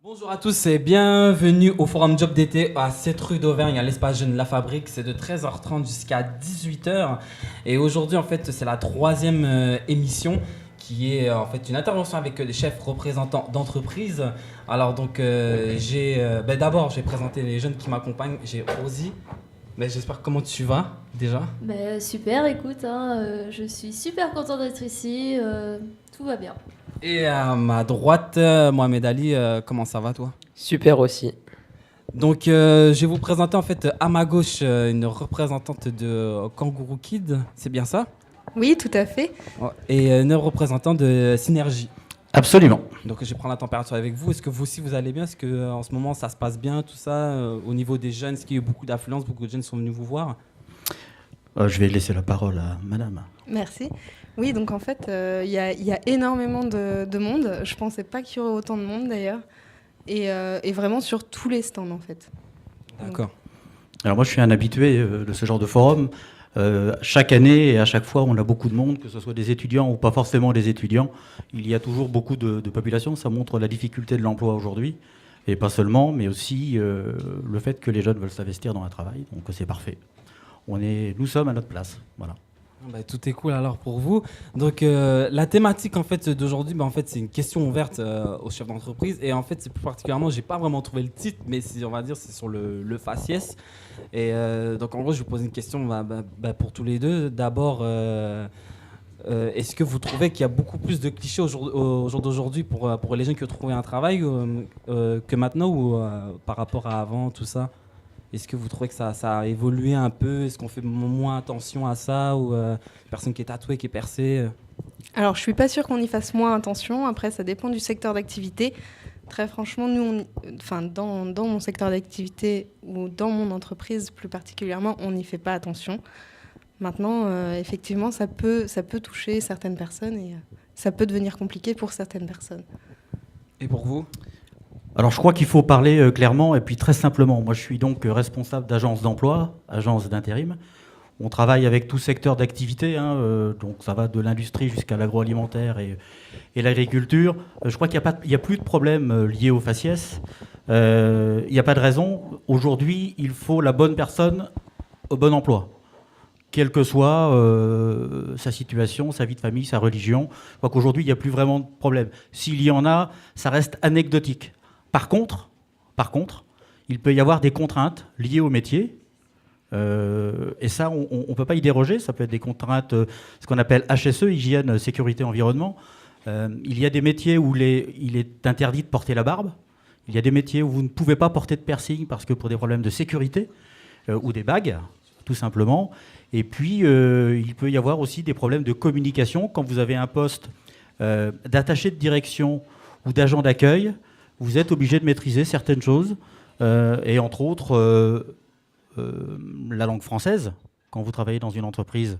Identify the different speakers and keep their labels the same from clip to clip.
Speaker 1: Bonjour à tous et bienvenue au Forum Job d'été à 7 rue d'Auvergne à l'espace jeune La Fabrique. C'est de 13h30 jusqu'à 18h. Et aujourd'hui, en fait, c'est la troisième émission qui est en fait une intervention avec des chefs représentants d'entreprises. Alors donc, d'abord, je vais présenter les jeunes qui m'accompagnent. J'ai Rosie. J'espère comment tu vas déjà.
Speaker 2: Super, écoute, je suis super contente d'être ici, tout va bien.
Speaker 1: Et à ma droite, Mohamed Ali, comment ça va toi?
Speaker 3: Super aussi.
Speaker 1: Donc, je vais vous présenter en fait à ma gauche une représentante de Kangourou Kid, c'est bien ça?
Speaker 4: Oui, tout à fait.
Speaker 1: Ouais. Et une représentante de Synergie.
Speaker 5: Absolument.
Speaker 1: Donc, je vais prendre la température avec vous. Est-ce que vous aussi vous allez bien? Est-ce que en ce moment ça se passe bien, tout ça au niveau des jeunes? Est-ce qu'il y a eu beaucoup d'affluence? Beaucoup de jeunes sont venus vous voir?
Speaker 5: Je vais laisser la parole à madame.
Speaker 4: Merci. Oui, donc en fait, il y a énormément de monde. Je ne pensais pas qu'il y aurait autant de monde d'ailleurs. Et vraiment sur tous les stands en fait.
Speaker 1: D'accord.
Speaker 5: Alors moi je suis un habitué de ce genre de forum. Chaque année et à chaque fois on a beaucoup de monde, que ce soit des étudiants ou pas forcément des étudiants. Il y a toujours beaucoup de population. Ça montre la difficulté de l'emploi aujourd'hui. Et pas seulement, mais aussi le fait que les jeunes veulent s'investir dans le travail. Donc c'est parfait. Nous sommes à notre place. Voilà.
Speaker 1: Tout est cool alors pour vous. Donc la thématique en fait d'aujourd'hui, en fait c'est une question ouverte aux chefs d'entreprise et en fait c'est plus particulièrement, j'ai pas vraiment trouvé le titre, mais on va dire c'est sur le faciès. Et donc en gros je vous pose une question pour tous les deux. D'abord, est-ce que vous trouvez qu'il y a beaucoup plus de clichés au jour d'aujourd'hui pour les jeunes qui ont trouvé un travail que maintenant ou par rapport à avant tout ça? Est-ce que vous trouvez que ça a évolué un peu? Est-ce qu'on fait moins attention à ça? Ou personne qui est tatouée, qui est percée?
Speaker 4: Alors, je ne suis pas sûre qu'on y fasse moins attention. Après, ça dépend du secteur d'activité. Très franchement, nous, dans mon secteur d'activité ou dans mon entreprise plus particulièrement, on n'y fait pas attention. Maintenant, effectivement, ça peut toucher certaines personnes et ça peut devenir compliqué pour certaines personnes.
Speaker 1: Et pour vous?
Speaker 5: Alors je crois qu'il faut parler clairement et puis très simplement. Moi je suis donc responsable d'agence d'emploi, agence d'intérim. On travaille avec tout secteur d'activité, donc ça va de l'industrie jusqu'à l'agroalimentaire et l'agriculture. Je crois qu'il n'y a plus de problème lié au faciès. Il n'y a pas de raison. Aujourd'hui, il faut la bonne personne au bon emploi, quelle que soit sa situation, sa vie de famille, sa religion. Je crois qu'aujourd'hui, il n'y a plus vraiment de problème. S'il y en a, ça reste anecdotique. Par contre, il peut y avoir des contraintes liées au métier. Et ça, on ne peut pas y déroger. Ça peut être des contraintes, ce qu'on appelle HSE, hygiène, sécurité, environnement. Il y a des métiers où il est interdit de porter la barbe. Il y a des métiers où vous ne pouvez pas porter de piercing parce que pour des problèmes de sécurité ou des bagues, tout simplement. Et puis, il peut y avoir aussi des problèmes de communication. Quand vous avez un poste d'attaché de direction ou d'agent d'accueil, vous êtes obligé de maîtriser certaines choses, et entre autres la langue française, quand vous travaillez dans une entreprise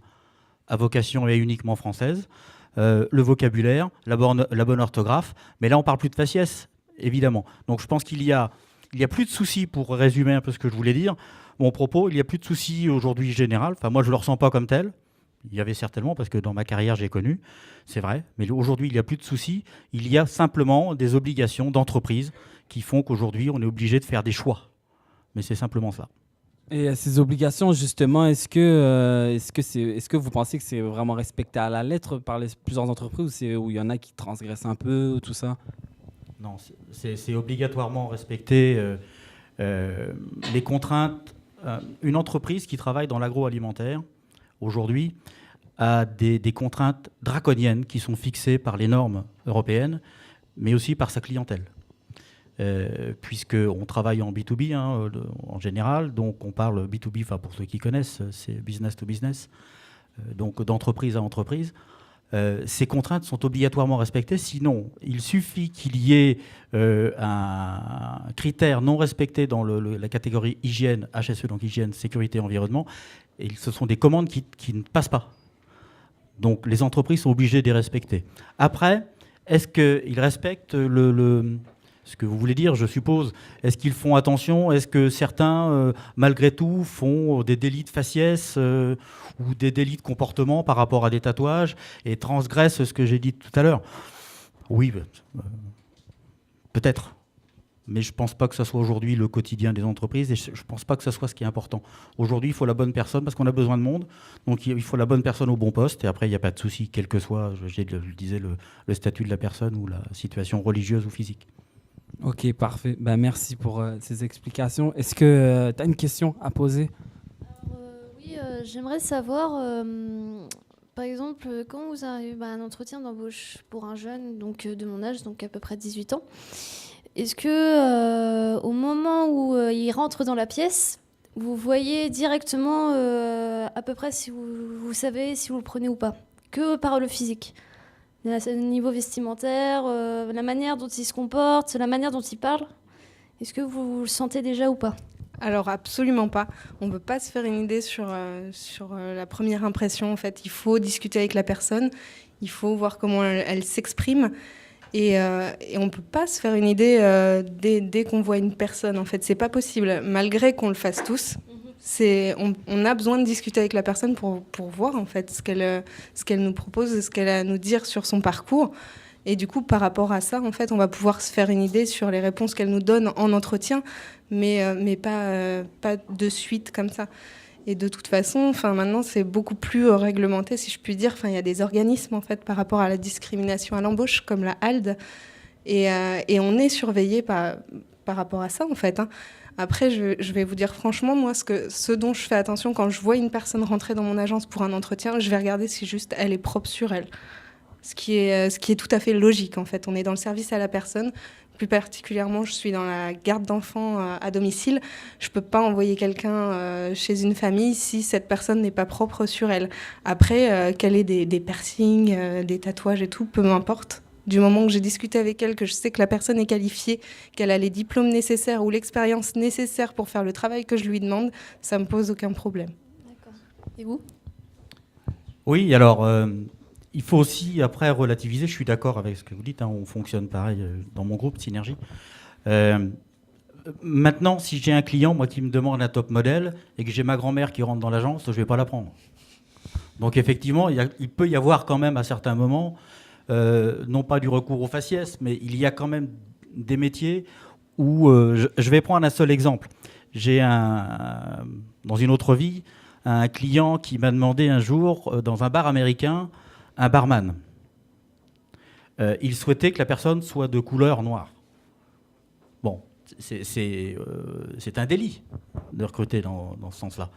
Speaker 5: à vocation et uniquement française, le vocabulaire, la bonne orthographe, mais là on parle plus de faciès, évidemment. Donc je pense qu'il y a plus de soucis, pour résumer un peu ce que je voulais dire, mon propos, il n'y a plus de soucis aujourd'hui général, enfin moi je ne le ressens pas comme tel. Il y avait certainement, parce que dans ma carrière, j'ai connu, c'est vrai. Mais aujourd'hui, il n'y a plus de soucis. Il y a simplement des obligations d'entreprise qui font qu'aujourd'hui, on est obligé de faire des choix. Mais c'est simplement ça.
Speaker 1: Et ces obligations, justement, est-ce que vous pensez que c'est vraiment respecté à la lettre par plusieurs entreprises où il y en a qui transgressent un peu, tout ça?
Speaker 5: Non, c'est obligatoirement respecté. Les contraintes. Une entreprise qui travaille dans l'agroalimentaire, aujourd'hui, a des contraintes draconiennes qui sont fixées par les normes européennes, mais aussi par sa clientèle. Puisqu'on travaille en B2B en général, donc on parle B2B, pour ceux qui connaissent, c'est business to business, donc d'entreprise à entreprise. Ces contraintes sont obligatoirement respectées, sinon il suffit qu'il y ait un critère non respecté dans la catégorie hygiène, HSE, donc hygiène, sécurité, environnement, et ce sont des commandes qui ne passent pas. Donc les entreprises sont obligées de les respecter. Après, est-ce qu'ils respectent ce que vous voulez dire, je suppose? Est-ce qu'ils font attention? Est-ce que certains, malgré tout, font des délits de faciès ou des délits de comportement par rapport à des tatouages et transgressent ce que j'ai dit tout à l'heure? Oui, peut-être. mais je ne pense pas que ça soit aujourd'hui le quotidien des entreprises et je ne pense pas que ça soit ce qui est important. Aujourd'hui, il faut la bonne personne parce qu'on a besoin de monde, donc il faut la bonne personne au bon poste et après, il n'y a pas de souci, quel que soit, je disais, le statut de la personne ou la situation religieuse ou physique.
Speaker 1: Ok, parfait. Bah, merci pour ces explications. Est-ce que tu as une question à poser?
Speaker 2: Oui, j'aimerais savoir, par exemple, quand vous avez un entretien d'embauche pour un jeune donc, de mon âge, donc à peu près 18 ans, est-ce que au moment où il rentre dans la pièce, vous voyez directement à peu près si vous savez si vous le prenez ou pas, que par le physique? Le niveau vestimentaire, la manière dont il se comporte, la manière dont il parle, est-ce que vous le sentez déjà ou pas?
Speaker 4: Alors absolument pas. On ne peut pas se faire une idée sur la première impression. En fait, il faut discuter avec la personne, il faut voir comment elle s'exprime. Et on ne peut pas se faire une idée dès qu'on voit une personne. En fait, c'est pas possible, malgré qu'on le fasse tous. On a besoin de discuter avec la personne pour voir en fait ce qu'elle nous propose, ce qu'elle a à nous dire sur son parcours. Et du coup, par rapport à ça, en fait, on va pouvoir se faire une idée sur les réponses qu'elle nous donne en entretien, mais pas de suite comme ça. Et de toute façon, maintenant, c'est beaucoup plus réglementé, si je puis dire. Il y a des organismes en fait par rapport à la discrimination à l'embauche, comme la HALD, et on est surveillé par rapport à ça en fait. Après, je vais vous dire franchement, moi, ce dont je fais attention quand je vois une personne rentrer dans mon agence pour un entretien, je vais regarder si juste elle est propre sur elle. Ce qui est tout à fait logique, en fait. On est dans le service à la personne. Plus particulièrement, je suis dans la garde d'enfants à domicile. Je ne peux pas envoyer quelqu'un chez une famille si cette personne n'est pas propre sur elle. Après, qu'elle ait des piercings, des tatouages et tout, peu m'importe. Du moment que j'ai discuté avec elle, que je sais que la personne est qualifiée, qu'elle a les diplômes nécessaires ou l'expérience nécessaire pour faire le travail que je lui demande, ça ne me pose aucun problème.
Speaker 2: D'accord. Et vous ?
Speaker 5: Oui, alors, il faut aussi, après, relativiser. Je suis d'accord avec ce que vous dites. On fonctionne pareil dans mon groupe, Synergie. Maintenant, si j'ai un client, moi, qui me demande un top modèle et que j'ai ma grand-mère qui rentre dans l'agence, je ne vais pas la prendre. Donc, effectivement, il peut y avoir quand même, à certains moments, non pas du recours au faciès, mais il y a quand même des métiers où je vais prendre un seul exemple. J'ai dans une autre vie un client qui m'a demandé un jour dans un bar américain un barman. Il souhaitait que la personne soit de couleur noire. Bon, c'est un délit de recruter dans ce sens-là.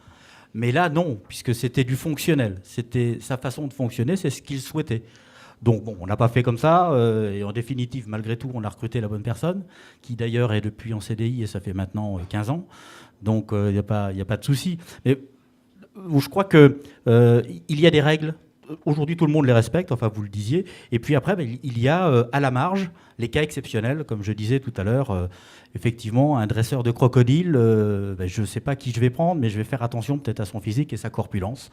Speaker 5: Mais là, non, puisque c'était du fonctionnel. C'était sa façon de fonctionner, c'est ce qu'il souhaitait. Donc bon, on n'a pas fait comme ça, et en définitive, malgré tout, on a recruté la bonne personne, qui d'ailleurs est depuis en CDI, et ça fait maintenant 15 ans, donc il n'y a pas de souci. Mais je crois qu'il y a des règles, aujourd'hui tout le monde les respecte, enfin vous le disiez, et puis après, il y a à la marge les cas exceptionnels, comme je disais tout à l'heure, effectivement, un dresseur de crocodile, je ne sais pas qui je vais prendre, mais je vais faire attention peut-être à son physique et sa corpulence.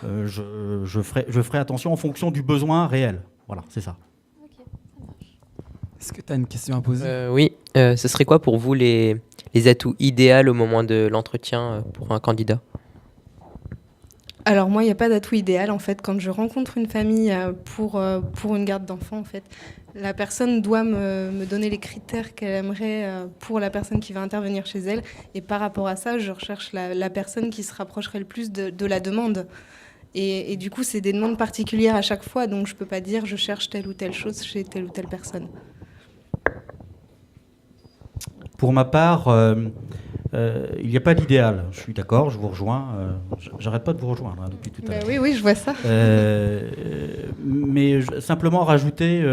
Speaker 5: Je ferai attention en fonction du besoin réel. Voilà, c'est ça.
Speaker 2: Ok, ça marche.
Speaker 1: Est-ce que tu as une question à poser?
Speaker 3: Oui, ce serait quoi pour vous les atouts idéaux au moment de l'entretien pour un candidat?
Speaker 4: Alors moi, il n'y a pas d'atout idéal en fait. Quand je rencontre une famille pour une garde d'enfants, en fait, la personne doit me donner les critères qu'elle aimerait pour la personne qui va intervenir chez elle. Et par rapport à ça, je recherche la personne qui se rapprocherait le plus de la demande. Et du coup, c'est des demandes particulières à chaque fois, donc je ne peux pas dire je cherche telle ou telle chose chez telle ou telle personne.
Speaker 5: Pour ma part, il n'y a pas d'idéal. Je suis d'accord, je vous rejoins. J'arrête pas de vous rejoindre depuis tout à l'heure.
Speaker 4: Oui, je vois ça.
Speaker 5: Mais simplement rajouter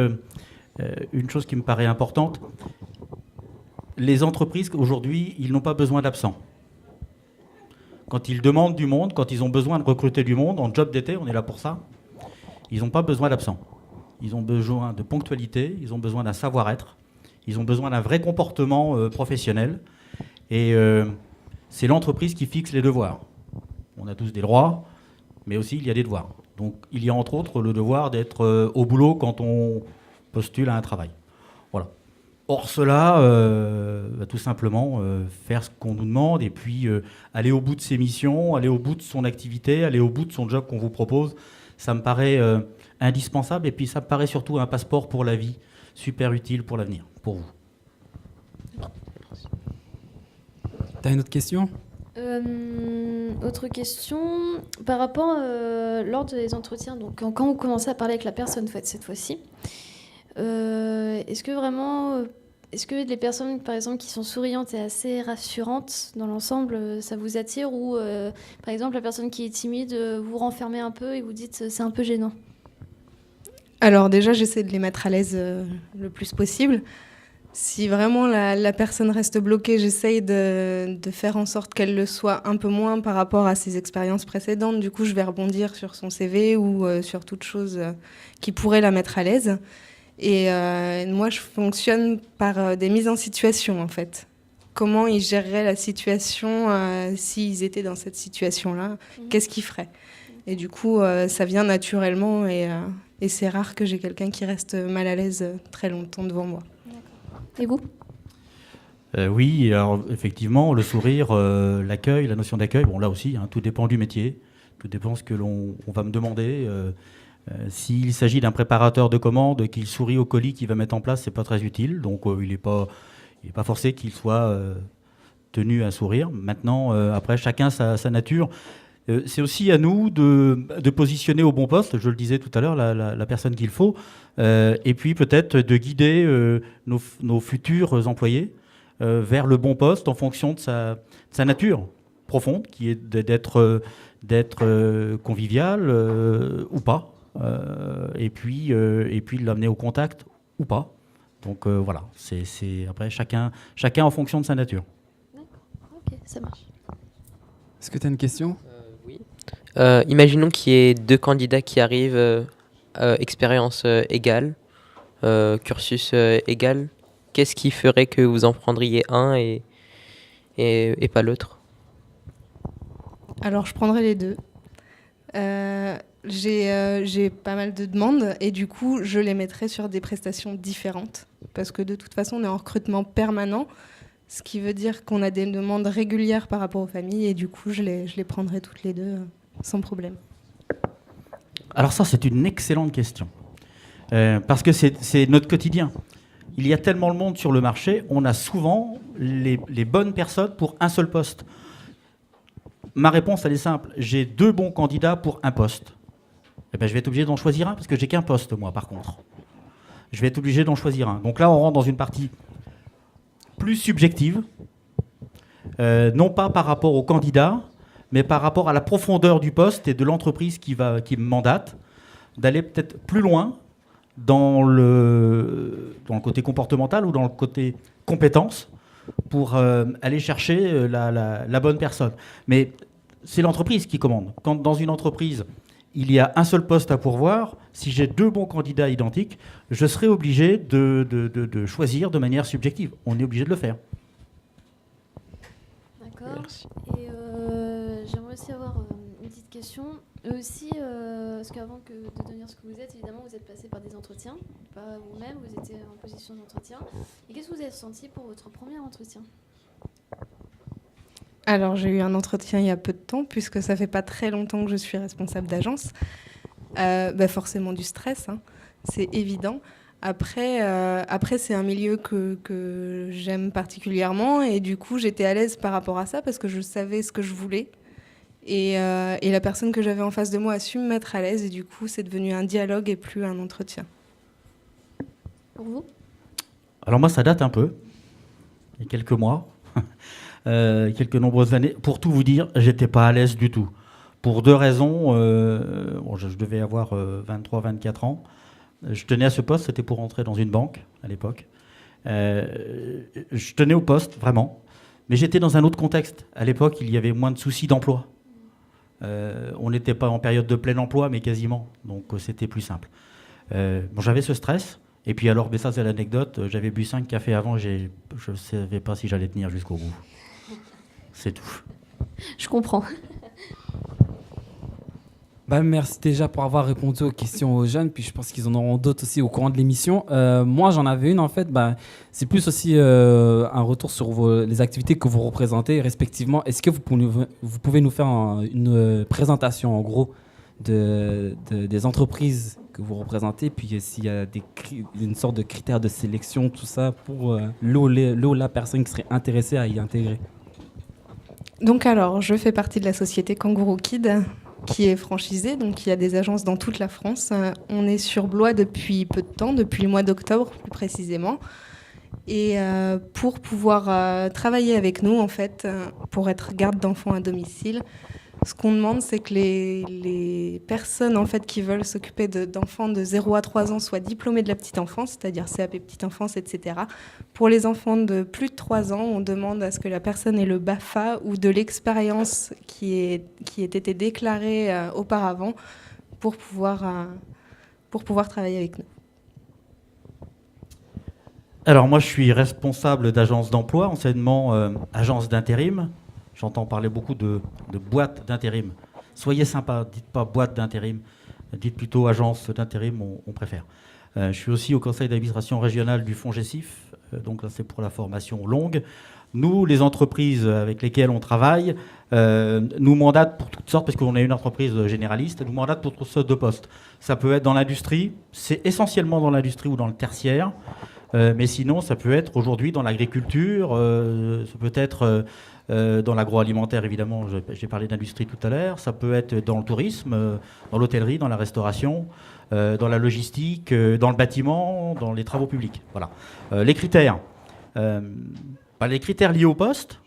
Speaker 5: une chose qui me paraît importante. Les entreprises, aujourd'hui, ils n'ont pas besoin d'absents. Quand ils demandent du monde, quand ils ont besoin de recruter du monde, en job d'été, on est là pour ça, ils n'ont pas besoin d'absents. Ils ont besoin de ponctualité, ils ont besoin d'un savoir-être, ils ont besoin d'un vrai comportement professionnel. Et c'est l'entreprise qui fixe les devoirs. On a tous des droits, mais aussi il y a des devoirs. Donc il y a entre autres le devoir d'être au boulot quand on postule à un travail. Voilà. Or cela, tout simplement faire ce qu'on nous demande et puis aller au bout de ses missions, aller au bout de son activité, aller au bout de son job qu'on vous propose, ça me paraît indispensable et puis ça me paraît surtout un passeport pour la vie, super utile pour l'avenir, pour vous.
Speaker 1: T'as une autre question?
Speaker 2: Autre question, par rapport lors des entretiens, donc quand vous commencez à parler avec la personne cette fois-ci, est-ce que les personnes par exemple qui sont souriantes et assez rassurantes dans l'ensemble, ça vous attire, ou par exemple la personne qui est timide, vous renfermez un peu et vous dites c'est un peu gênant?
Speaker 4: Alors déjà, j'essaie de les mettre à l'aise le plus possible. Si vraiment la personne reste bloquée, j'essaye de faire en sorte qu'elle le soit un peu moins par rapport à ses expériences précédentes. Du coup, je vais rebondir sur son CV ou sur toute chose qui pourrait la mettre à l'aise. Et moi, je fonctionne par des mises en situation, en fait. Comment ils géreraient la situation s'ils étaient dans cette situation-là? Qu'est-ce qu'ils feraient? Et du coup, ça vient naturellement et c'est rare que j'ai quelqu'un qui reste mal à l'aise très longtemps devant moi.
Speaker 2: Et vous?
Speaker 5: Oui, alors effectivement, le sourire, l'accueil, la notion d'accueil, bon là aussi, hein, tout dépend du métier, tout dépend de ce que on va me demander. S'il s'agit d'un préparateur de commande, qu'il sourit au colis qu'il va mettre en place, c'est pas très utile, donc il n'est pas forcé qu'il soit tenu à sourire. Maintenant, après, chacun sa nature. C'est aussi à nous de positionner au bon poste, je le disais tout à l'heure, la personne qu'il faut, et puis peut-être de guider nos futurs employés vers le bon poste en fonction de sa nature profonde, qui est d'être convivial ou pas, et puis de l'amener au contact ou pas. Donc voilà, c'est après chacun en fonction de sa nature.
Speaker 2: D'accord, ok, ça marche.
Speaker 1: Est-ce que tu as une question?
Speaker 3: Oui. Imaginons qu'il y ait deux candidats qui arrivent, expérience égale, cursus égal. Qu'est-ce qui ferait que vous en prendriez un et pas l'autre?
Speaker 4: Alors, je prendrai les deux. J'ai pas mal de demandes et du coup, je les mettrai sur des prestations différentes. Parce que de toute façon, on est en recrutement permanent, ce qui veut dire qu'on a des demandes régulières par rapport aux familles et du coup, je les prendrai toutes les deux sans problème.
Speaker 5: Alors ça, c'est une excellente question. Parce que c'est notre quotidien. Il y a tellement de monde sur le marché, on a souvent les bonnes personnes pour un seul poste. Ma réponse, elle est simple. J'ai deux bons candidats pour un poste. Eh ben, je vais être obligé d'en choisir un parce que j'ai qu'un poste, moi, par contre. Je vais être obligé d'en choisir un. Donc là, on rentre dans une partie plus subjective, non pas par rapport au candidat, mais par rapport à la profondeur du poste et de l'entreprise qui me mandate, d'aller peut-être plus loin dans le côté comportemental ou dans le côté compétence pour aller chercher la bonne personne. Mais c'est l'entreprise qui commande. Quand dans une entreprise, il y a un seul poste à pourvoir, si j'ai deux bons candidats identiques, je serai obligé de choisir de manière subjective. On est obligé de le faire.
Speaker 2: D'accord.
Speaker 3: Merci.
Speaker 2: Et j'aimerais aussi avoir une petite question. Aussi, parce qu'avant de devenir ce que vous êtes, évidemment, vous êtes passé par des entretiens, pas vous-même, vous étiez en position d'entretien. Et qu'est-ce que vous avez ressenti pour votre premier entretien?
Speaker 4: Alors, j'ai eu un entretien il y a peu de temps, puisque ça fait pas très longtemps que je suis responsable d'agence. Forcément du stress, hein, c'est évident. Après, c'est un milieu que j'aime particulièrement, et du coup, j'étais à l'aise par rapport à ça, parce que je savais ce que je voulais. Et la personne que j'avais en face de moi a su me mettre à l'aise, et du coup, c'est devenu un dialogue et plus un entretien.
Speaker 2: Pour vous?
Speaker 5: Alors moi, ça date un peu, il y a quelques mois, quelques nombreuses années. Pour tout vous dire, j'étais pas à l'aise du tout. Pour deux raisons. Je devais avoir 23-24 ans. Je tenais à ce poste, c'était pour entrer dans une banque à l'époque. Je tenais au poste, vraiment. Mais j'étais dans un autre contexte. À l'époque, il y avait moins de soucis d'emploi. On n'était pas en période de plein emploi, mais quasiment. Donc c'était plus simple. J'avais ce stress. Et puis alors, mais ça c'est l'anecdote, j'avais bu 5 cafés avant, je ne savais pas si j'allais tenir jusqu'au bout. C'est tout.
Speaker 2: Je comprends.
Speaker 1: Merci déjà pour avoir répondu aux questions aux jeunes, puis je pense qu'ils en auront d'autres aussi au courant de l'émission. Moi, j'en avais une en fait, c'est plus aussi un retour sur les activités que vous représentez respectivement. Est-ce que vous pouvez nous faire une présentation en gros des entreprises que vous représentez, puis s'il y a une sorte de critères de sélection, tout ça, pour la personne qui serait intéressée à y intégrer?
Speaker 4: Donc alors, je fais partie de la société Kangourou Kid, qui est franchisée, donc il y a des agences dans toute la France. On est sur Blois depuis peu de temps, depuis le mois d'octobre plus précisément. Et pour pouvoir travailler avec nous, en fait, pour être garde d'enfants à domicile, ce qu'on demande, c'est que les personnes en fait, qui veulent s'occuper d'enfants de 0 à 3 ans soient diplômées de la petite enfance, c'est-à-dire CAP petite enfance, etc. Pour les enfants de plus de 3 ans, on demande à ce que la personne ait le BAFA ou de l'expérience qui ait été déclarée auparavant pour pouvoir travailler avec nous.
Speaker 5: Alors moi je suis responsable d'agence d'emploi, anciennement agence d'intérim. J'entends parler beaucoup de boîtes d'intérim. Soyez sympa, dites pas boîte d'intérim, dites plutôt agence d'intérim, on préfère. Je suis aussi au conseil d'administration régional du FONGECIF, donc là c'est pour la formation longue. Nous, les entreprises avec lesquelles on travaille, nous mandatent pour toutes sortes, parce qu'on est une entreprise généraliste, nous mandatent pour toutes sortes de postes. Ça peut être dans l'industrie, c'est essentiellement dans l'industrie ou dans le tertiaire, mais sinon ça peut être aujourd'hui dans l'agriculture, ça peut être dans l'agroalimentaire évidemment, j'ai parlé d'industrie tout à l'heure, ça peut être dans le tourisme, dans l'hôtellerie, dans la restauration, dans la logistique, dans le bâtiment, dans les travaux publics. Voilà. Les critères. Les critères liés au poste,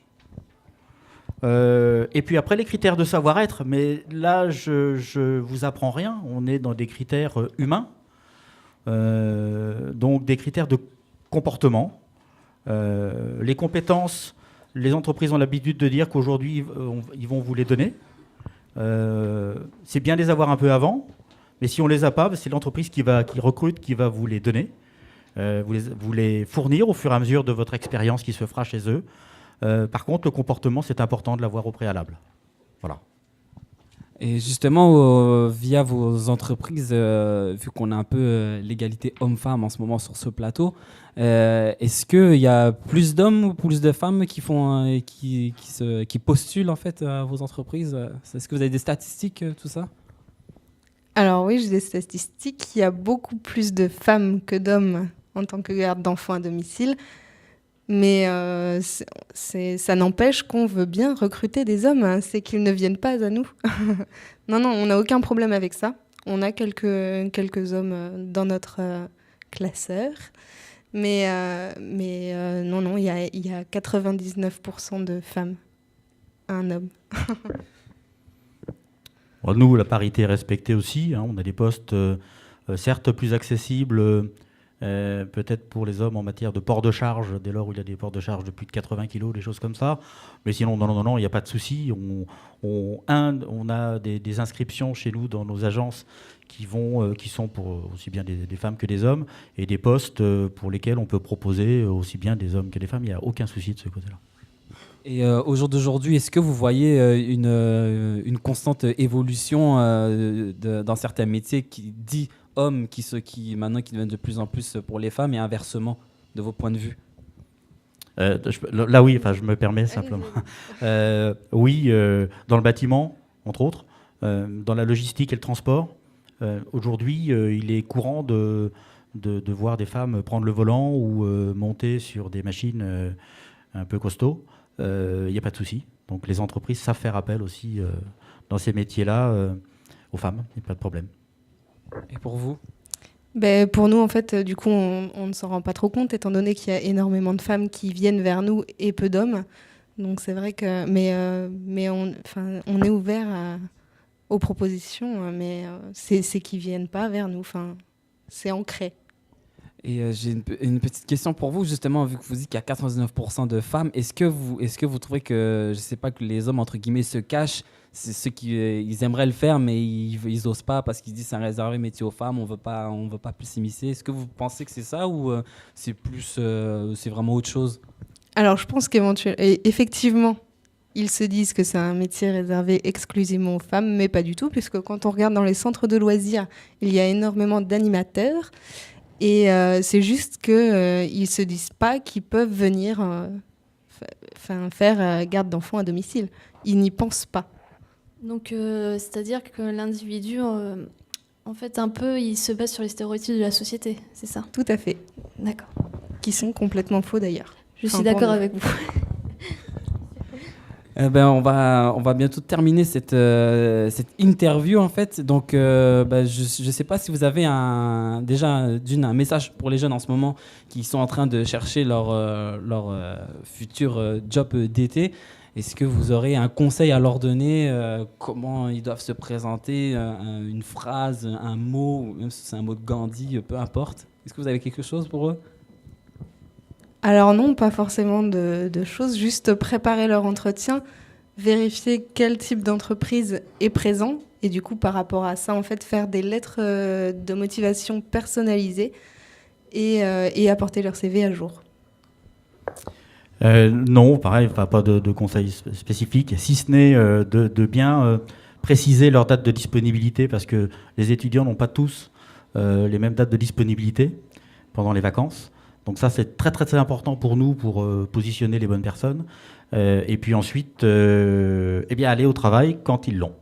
Speaker 5: et puis après les critères de savoir-être, mais là je vous apprends rien, on est dans des critères humains, donc des critères de comportement, les compétences, les entreprises ont l'habitude de dire qu'aujourd'hui ils vont vous les donner, c'est bien de les avoir un peu avant, mais si on les a pas, c'est l'entreprise qui recrute qui va vous les donner. Vous les fournir au fur et à mesure de votre expérience qui se fera chez eux. Par contre, le comportement, c'est important de l'avoir au préalable. Voilà.
Speaker 1: Et justement, via vos entreprises, vu qu'on a un peu l'égalité homme-femme en ce moment sur ce plateau, est-ce qu'il y a plus d'hommes ou plus de femmes qui postulent en fait à vos entreprises? Est-ce que vous avez des statistiques, tout ça?
Speaker 4: Alors oui, j'ai des statistiques. Il y a beaucoup plus de femmes que d'hommes en tant que garde d'enfants à domicile. Mais ça n'empêche qu'on veut bien recruter des hommes. Hein. C'est qu'ils ne viennent pas à nous. Non, on n'a aucun problème avec ça. On a quelques hommes dans notre classeur. Mais non, il y a 99% de femmes à un homme.
Speaker 5: Bon, nous, la parité est respectée aussi. Hein. On a des postes certes plus accessibles, peut-être pour les hommes en matière de port de charge, dès lors où il y a des ports de charge de plus de 80 kg, des choses comme ça. Mais sinon, non, il n'y a pas de souci. On a des inscriptions chez nous dans nos agences qui sont pour aussi bien des femmes que des hommes, et des postes pour lesquels on peut proposer aussi bien des hommes que des femmes. Il n'y a aucun souci de ce côté-là.
Speaker 1: Et au jour d'aujourd'hui, est-ce que vous voyez une constante évolution dans certains métiers qui dit hommes qui maintenant qui deviennent de plus en plus pour les femmes, et inversement, de vos points de vue?
Speaker 5: Là oui, je me permets simplement. Oui, dans le bâtiment, entre autres, dans la logistique et le transport. Aujourd'hui, il est courant de voir des femmes prendre le volant ou monter sur des machines un peu costauds. Il n'y a pas de souci. Donc les entreprises savent faire appel aussi dans ces métiers-là aux femmes, il n'y a pas de problème.
Speaker 1: Et pour vous?
Speaker 4: Pour nous, en fait, du coup, on ne s'en rend pas trop compte, étant donné qu'il y a énormément de femmes qui viennent vers nous et peu d'hommes. Donc c'est vrai que... Mais on est ouvert aux propositions, mais c'est qu'ils ne viennent pas vers nous. C'est ancré.
Speaker 1: Et j'ai une petite question pour vous, justement, vu que vous dites qu'il y a 99% de femmes. Est-ce que vous trouvez que, je sais pas, que les hommes, entre guillemets, se cachent? C'est ceux qui ils aimeraient le faire, mais ils osent pas parce qu'ils disent c'est un réservé métier aux femmes, on veut pas plus s'immiscer. Est-ce que vous pensez que c'est ça, ou c'est plus, c'est vraiment autre chose?
Speaker 4: Alors, je pense qu'effectivement, ils se disent que c'est un métier réservé exclusivement aux femmes, mais pas du tout, puisque quand on regarde dans les centres de loisirs, il y a énormément d'animateurs. Et c'est juste qu'ils ne se disent pas qu'ils peuvent venir faire garde d'enfants à domicile. Ils n'y pensent pas.
Speaker 2: Donc, c'est-à-dire que l'individu, en fait, un peu, il se base sur les stéréotypes de la société, c'est ça?
Speaker 4: Tout à fait.
Speaker 2: D'accord.
Speaker 4: Qui sont complètement faux d'ailleurs.
Speaker 2: Je suis d'accord avec vous.
Speaker 1: On va bientôt terminer cette interview en fait. Donc, je ne sais pas si vous avez déjà un message pour les jeunes en ce moment qui sont en train de chercher leur futur job d'été. Est-ce que vous aurez un conseil à leur donner, comment ils doivent se présenter, une phrase, un mot, ou même si c'est un mot de Gandhi, peu importe. Est-ce que vous avez quelque chose pour eux?
Speaker 4: Alors non, pas forcément de choses, juste préparer leur entretien, vérifier quel type d'entreprise est présent et du coup par rapport à ça en fait faire des lettres de motivation personnalisées et apporter leur CV à jour.
Speaker 5: Non, pareil, pas de conseils spécifiques, si ce n'est de bien préciser leur date de disponibilité, parce que les étudiants n'ont pas tous les mêmes dates de disponibilité pendant les vacances. Donc ça, c'est très, très, très important pour nous, pour positionner les bonnes personnes. Et puis ensuite, aller au travail quand ils l'ont.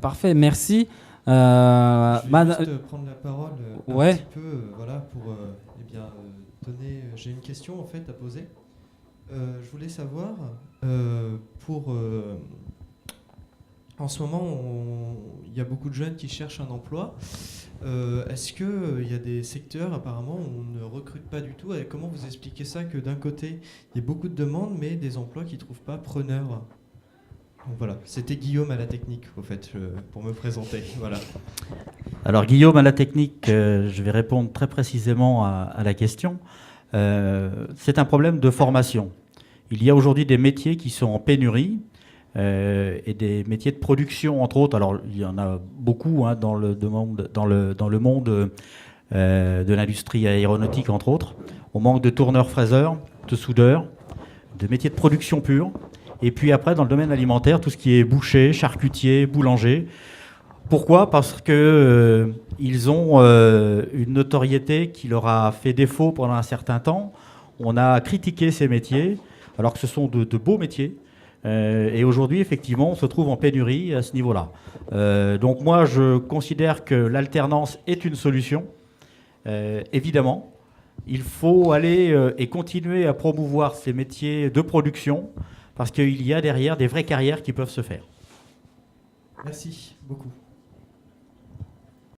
Speaker 1: Parfait, merci.
Speaker 6: Je vais juste prendre la parole
Speaker 1: ouais.
Speaker 6: un petit peu, pour donner. J'ai une question en fait à poser. Je voulais savoir en ce moment, il y a beaucoup de jeunes qui cherchent un emploi. Est-ce qu'il y a des secteurs apparemment où on ne recrute pas du tout? Et comment vous expliquez ça, que d'un côté, il y a beaucoup de demandes, mais des emplois qui ne trouvent pas preneurs? Donc voilà, c'était Guillaume à la technique, au fait, pour me présenter. Voilà.
Speaker 5: Alors Guillaume à la technique, je vais répondre très précisément à la question. C'est un problème de formation. Il y a aujourd'hui des métiers qui sont en pénurie, et des métiers de production, entre autres. Alors, il y en a beaucoup dans le monde de l'industrie aéronautique, entre autres. On manque de tourneurs-fraiseurs, de soudeurs, de métiers de production pure. Et puis après, dans le domaine alimentaire, tout ce qui est boucher, charcutier, boulanger. Pourquoi ? Parce que ils ont une notoriété qui leur a fait défaut pendant un certain temps. On a critiqué ces métiers, alors que ce sont de beaux métiers. Et aujourd'hui, effectivement, on se trouve en pénurie à ce niveau-là. Donc moi, je considère que l'alternance est une solution. Évidemment, il faut aller et continuer à promouvoir ces métiers de production, parce qu'il y a derrière des vraies carrières qui peuvent se faire.
Speaker 6: Merci beaucoup.